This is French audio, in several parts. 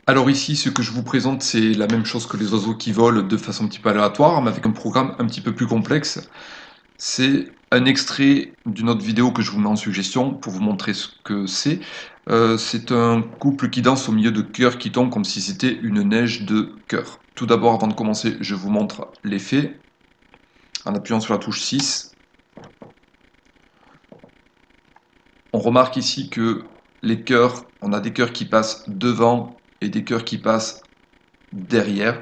Alors ici, ce que je vous présente, c'est la même chose que les oiseaux qui volent de façon un petit peu aléatoire, mais avec un programme un petit peu plus complexe. C'est un extrait d'une autre vidéo que je vous mets en suggestion pour vous montrer ce que c'est. C'est un couple qui danse au milieu de cœurs qui tombent comme si c'était une neige de cœurs. Tout d'abord, avant de commencer, je vous montre l'effet en appuyant sur la touche 6. On remarque ici que les cœurs, on a des cœurs qui passent devant et des cœurs qui passent derrière.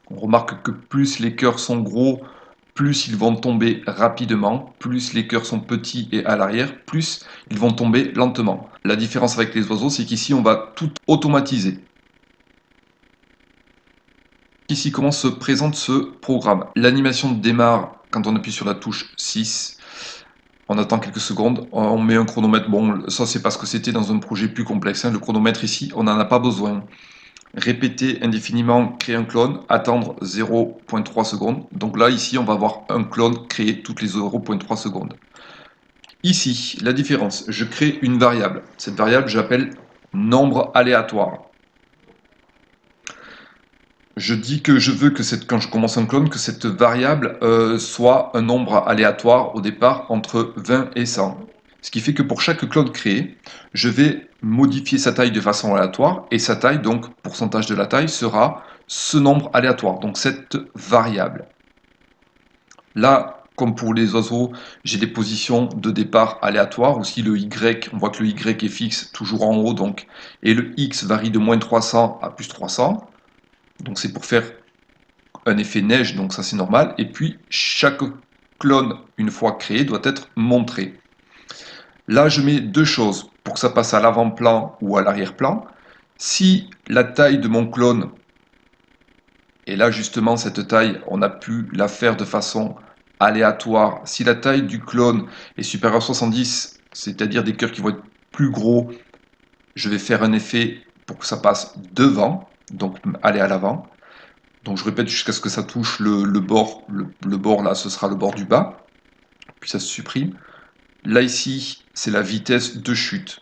On remarque que plus les cœurs sont gros, plus ils vont tomber rapidement, plus les cœurs sont petits et à l'arrière, plus ils vont tomber lentement. La différence avec les oiseaux, c'est qu'ici on va tout automatiser. Ici comment se présente ce programme. L'animation démarre quand on appuie sur la touche 6. On attend quelques secondes, on met un chronomètre. Bon, ça c'est parce que c'était dans un projet plus complexe. Le chronomètre ici, on n'en a pas besoin. Répéter indéfiniment, créer un clone, attendre 0.3 secondes. Donc là, ici, on va avoir un clone créé toutes les 0.3 secondes. Ici, la différence, je crée une variable. Cette variable, j'appelle nombre aléatoire. Je dis que je veux que quand je commence un clone, que cette variable soit un nombre aléatoire au départ entre 20 et 100. Ce qui fait que pour chaque clone créé, je vais modifier sa taille de façon aléatoire, et sa taille, donc pourcentage de la taille, sera ce nombre aléatoire, donc cette variable. Là, comme pour les oiseaux, j'ai des positions de départ aléatoires. Aussi le Y, on voit que le Y est fixe, toujours en haut, donc, et le X varie de moins 300 à plus 300. Donc c'est pour faire un effet neige, donc ça c'est normal. Et puis chaque clone, une fois créé, doit être montré. Là, je mets deux choses pour que ça passe à l'avant-plan ou à l'arrière-plan. Si la taille de mon clone, et là justement cette taille, on a pu la faire de façon aléatoire. Si la taille du clone est supérieure à 70, c'est-à-dire des cœurs qui vont être plus gros, je vais faire un effet pour que ça passe devant, donc aller à l'avant. Donc je répète jusqu'à ce que ça touche le bord. Le bord là, ce sera le bord du bas. Puis ça se supprime. Là ici, c'est la vitesse de chute.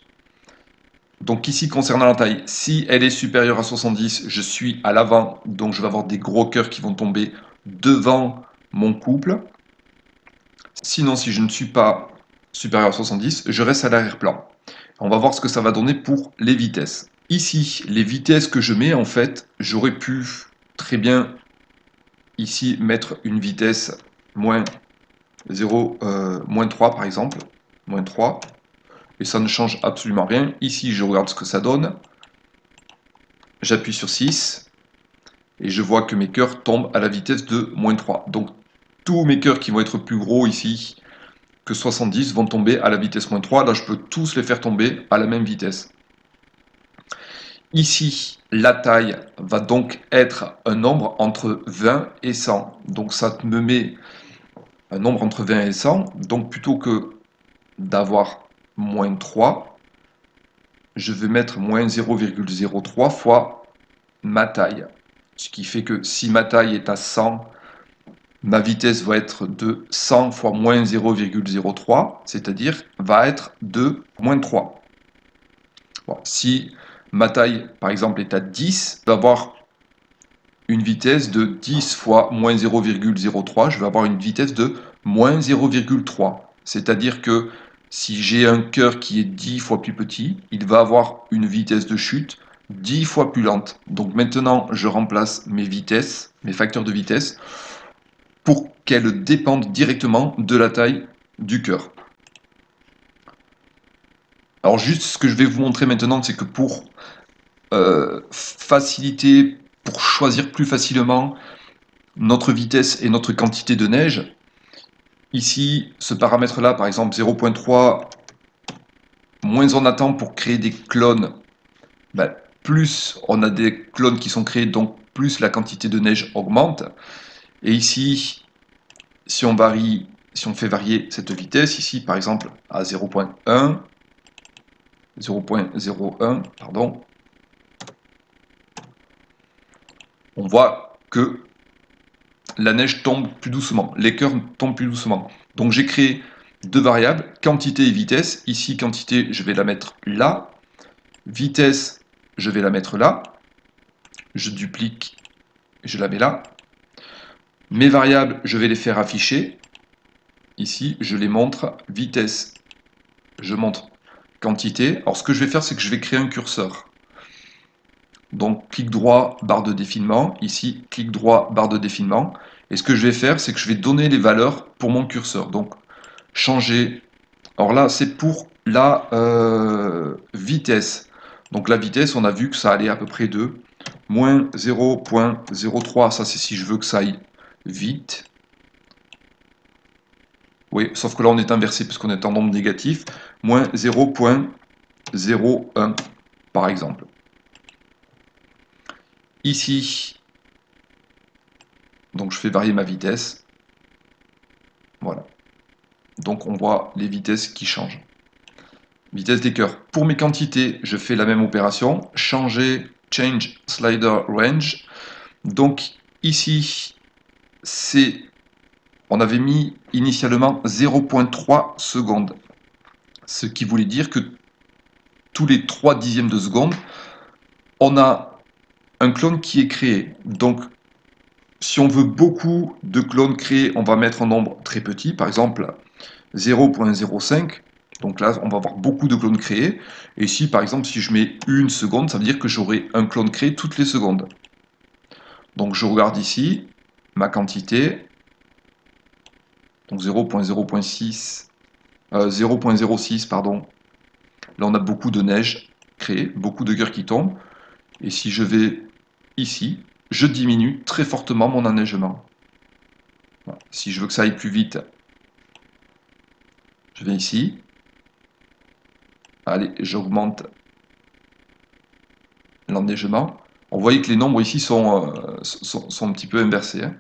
Donc ici, concernant la taille, si elle est supérieure à 70, je suis à l'avant. Donc je vais avoir des gros cœurs qui vont tomber devant mon couple. Sinon, si je ne suis pas supérieur à 70, je reste à l'arrière-plan. On va voir ce que ça va donner pour les vitesses. Ici, les vitesses que je mets, en fait, j'aurais pu très bien ici mettre une vitesse moins 0, moins 3 par exemple, moins 3, et ça ne change absolument rien. Ici, je regarde ce que ça donne, j'appuie sur 6, et je vois que mes cœurs tombent à la vitesse de moins 3. Donc, tous mes cœurs qui vont être plus gros ici que 70 vont tomber à la vitesse moins 3. Là, je peux tous les faire tomber à la même vitesse. Ici, la taille va donc être un nombre entre 20 et 100. Donc, ça me met un nombre entre 20 et 100. Donc, plutôt que d'avoir moins 3, je vais mettre moins 0,03 fois ma taille. Ce qui fait que si ma taille est à 100, ma vitesse va être de 100 fois moins 0,03, c'est-à-dire va être de moins 3. Bon, si ma taille, par exemple, est à 10, je vais avoir une vitesse de 10 fois moins 0,03, je vais avoir une vitesse de moins 0,3. C'est-à-dire que si j'ai un cœur qui est 10 fois plus petit, il va avoir une vitesse de chute 10 fois plus lente. Donc maintenant, je remplace mes vitesses, mes facteurs de vitesse, pour qu'elles dépendent directement de la taille du cœur. Alors juste ce que je vais vous montrer maintenant, c'est que pour faciliter, pour choisir plus facilement notre vitesse et notre quantité de neige, ici, ce paramètre-là, par exemple 0.3, moins on attend pour créer des clones, ben, plus on a des clones qui sont créés, donc plus la quantité de neige augmente. Et ici, si on fait varier cette vitesse, ici par exemple à 0.1, 0.01, pardon, on voit que la neige tombe plus doucement, les cœurs tombent plus doucement. Donc j'ai créé deux variables, quantité et vitesse. Ici, quantité, je vais la mettre là. Vitesse, je vais la mettre là. Je duplique, je la mets là. Mes variables, je vais les faire afficher. Ici, je les montre vitesse. Je montre quantité. Alors, ce que je vais faire, c'est que je vais créer un curseur. Donc, clic droit, barre de défilement. Ici, clic droit, barre de défilement. Et ce que je vais faire, c'est que je vais donner les valeurs pour mon curseur. Donc, changer. Alors là, c'est pour la vitesse. Donc, la vitesse, on a vu que ça allait à peu près de moins 0.03. Ça, c'est si je veux que ça aille vite. Oui, sauf que là, on est inversé puisqu'on est en nombre négatif. Moins 0.01, par exemple. Ici, donc je fais varier ma vitesse. Voilà. Donc on voit les vitesses qui changent. Vitesse des cœurs. Pour mes quantités, je fais la même opération. Changer, change slider range. Donc ici, on avait mis initialement 0.3 secondes. Ce qui voulait dire que tous les 3 dixièmes de seconde, on a un clone qui est créé. Donc si on veut beaucoup de clones créés, on va mettre un nombre très petit, par exemple 0.05. Donc là, on va avoir beaucoup de clones créés. Et ici, par exemple, si je mets 1 seconde, ça veut dire que j'aurai un clone créé toutes les secondes. Donc je regarde ici, ma quantité. Donc 0.06, 0.06, pardon. Là, on a beaucoup de neige créée, beaucoup de cœurs qui tombent. Et si je vais ici, je diminue très fortement mon enneigement. Voilà. Si je veux que ça aille plus vite, je vais ici. Allez, j'augmente l'enneigement. On voit que les nombres ici sont un petit peu inversés. Hein.